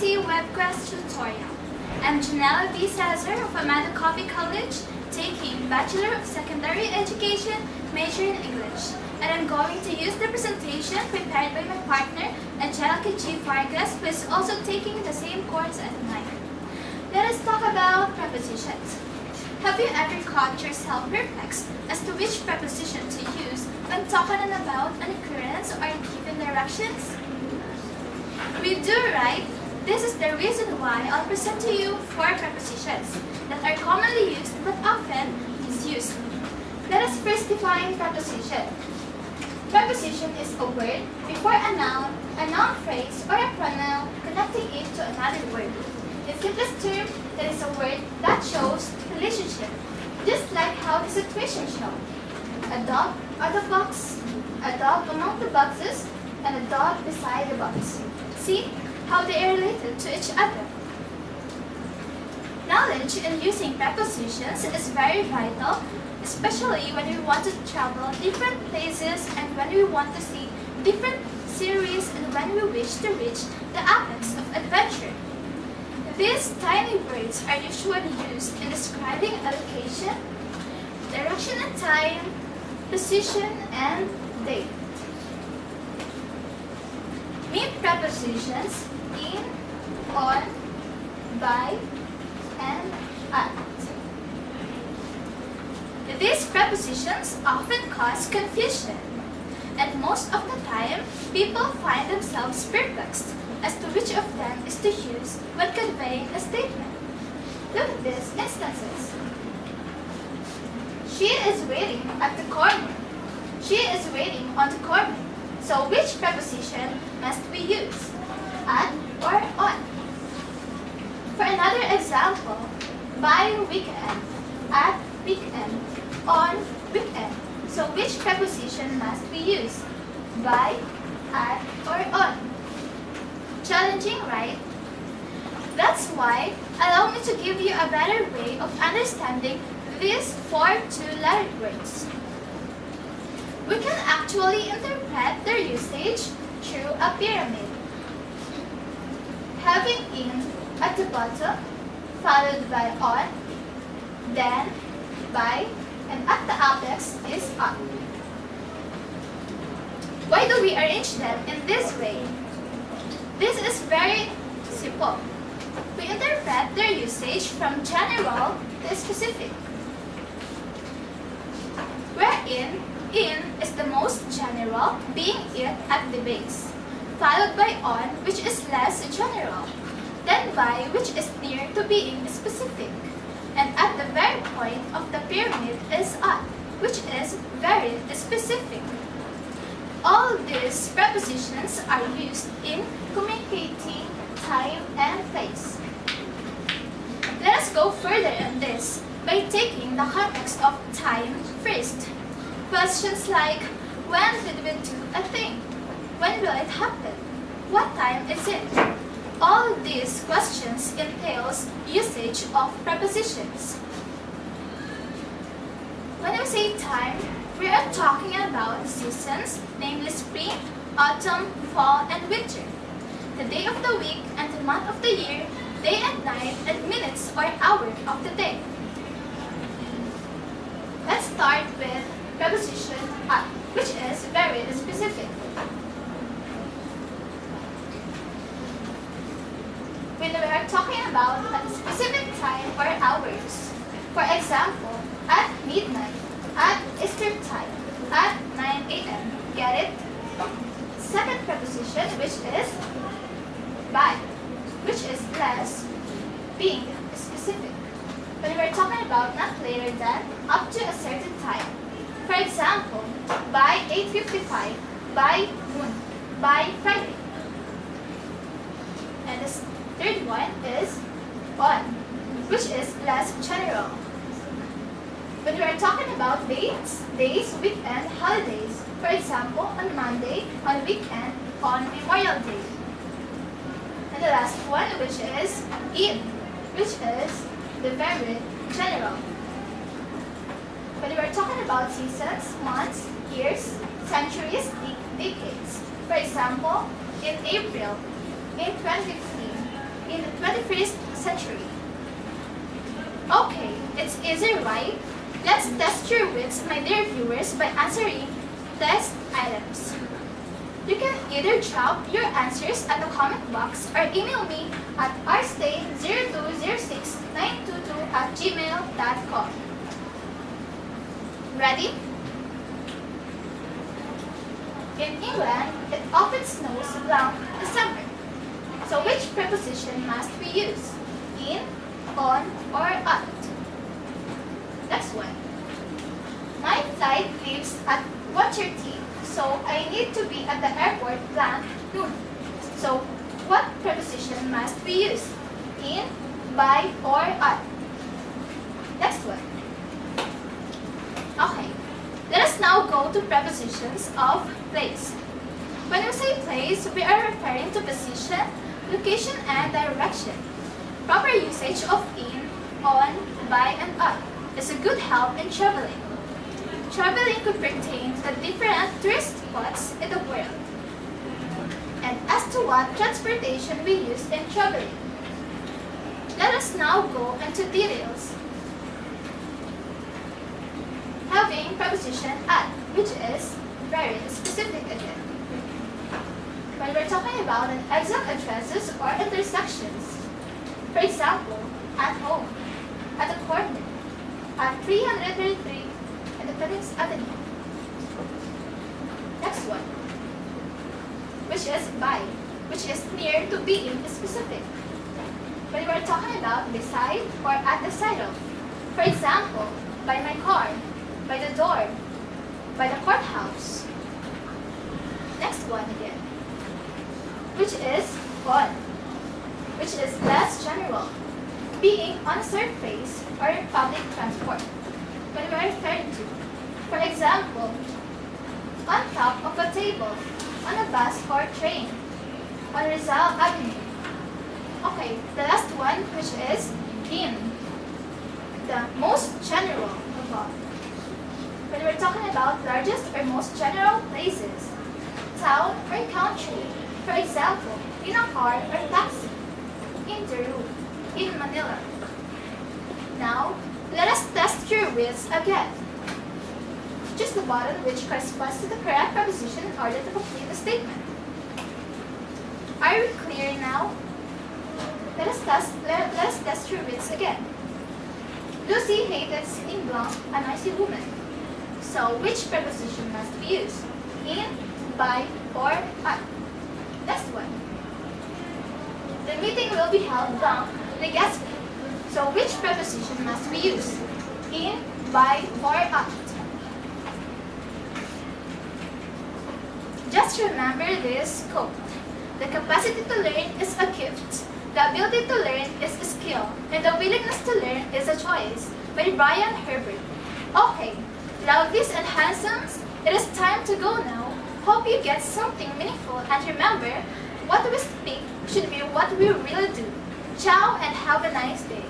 ABC WebQuest tutorial. I'm Janella B. Cesar of Amanda Coffee College, taking Bachelor of Secondary Education, major in English. And I'm going to use the presentation prepared by my partner, Angelica G. Vargas, who is also taking the same course as mine. Let us talk about prepositions. Have you ever caught yourself perplexed as to which preposition to use when talking about an occurrence or given directions? We do, right? This is the reason why I'll present to you 4 prepositions that are commonly used but often misused. Let us first define preposition. Preposition is a word before a noun phrase, or a pronoun connecting it to another word. In simplest term, it is a word that shows relationship, just like how the situation shows. A dog on the box, a dog among the boxes, and a dog beside the box. See how they are related to each other. Knowledge in using prepositions is very vital, especially when we want to travel different places and when we want to see different series and when we wish to reach the apex of adventure. These tiny words are usually used in describing a location, direction and time, position, and date. Meet prepositions in, on, by, and at. These prepositions often cause confusion, and most of the time, people find themselves perplexed as to which of them is to use when conveying a statement. Look at these instances. She is waiting at the corner. She is waiting on the corner. So which preposition must we use? At or on? For another example, by weekend, at weekend, on weekend. So which preposition must we use? By, at, or on? Challenging, right? That's why allow me to give you a better way of understanding these 4 two-letter words. We can actually interpret their usage through a pyramid. Having in at the bottom, followed by on, then by, and at the apex is up. Why do we arrange them in this way? This is very simple. We interpret their usage from general to specific. Wherein in is the most general, being it at the base, followed by on, which is less general, then by, which is near to being specific, and at the very point of the pyramid is at, which is very specific. All these prepositions are used in communicating time and place. Let us go further in this by taking the context of time first. Questions like, when did we do a thing? When will it happen? What time is it? All these questions entails usage of prepositions. When we say time, we are talking about seasons, namely spring, autumn, fall, and winter. The day of the week and the month of the year, day and night, and minutes or hour of the day. Let's start with preposition at, which is very specific. When we are talking about a specific time or hours, for example, at midnight, at Eastern time, at 9 a.m. Get it? Second preposition, which is by, which is less, being specific. When we are talking about not later than, up to a certain time. For example, by 8:55, by noon, by Friday. And the third one is on, which is less general. When we are talking about days, weekend, holidays. For example, on Monday, on weekend, on Memorial Day. And the last one, which is in, which is the very general. When we are talking about seasons, months, years, centuries, decades. For example, in April, in 2015, in the 21st century? Okay, it's easy, right? Let's test your wits, my dear viewers, by answering test items. You can either drop your answers at the comment box or email me at rstay02069222@gmail.com. Ready? In England, it often snows around December. So which preposition must we use? In, on, or at? Next one. My flight leaves at 1:30, so I need to be at the airport blank noon. So what preposition must we use? In, by, or at? Next one. Okay, let us now go to prepositions of place. When we say place, we are referring to position, location, and direction. Proper usage of in, on, by, and at is a good help in traveling. Traveling could pertain to the different tourist spots in the world. And as to what transportation we use in traveling, let us now go into details. Having preposition at, which is very specific again. When we're talking about an exact addresses or intersections, for example, at home, at the corner, at 333 Independence Avenue. Next one, which is by, which is near to being specific. When we're talking about beside or at the side of, for example, by my car, by the door, by the courthouse. Next one again, which is on, which is less general, being on a surface or in public transport. When we are referring to, for example, on top of a table, on a bus or train, on Rizal Avenue. Okay, the last one, which is in, the most general of all. When we're talking about largest or most general places, town or country, for example, in a car or taxi, in the room, in Manila. Now, let us test your wits again. Choose the button which corresponds to the correct preposition in order to complete the statement. Are we clear now? Let us test your wits again. Lucy hated sitting blank, a noisy woman. So, which preposition must be used? In, by, or at? Next one. The meeting will be held blank, the guest. So, which preposition must we use? In, by, or at? Just remember this quote. The capacity to learn is a gift. The ability to learn is a skill. And the willingness to learn is a choice. By Brian Herbert. Okay, lovelies and handsomes, it is time to go now. Hope you get something meaningful, and remember, what we speak should be what we really do. Ciao and have a nice day.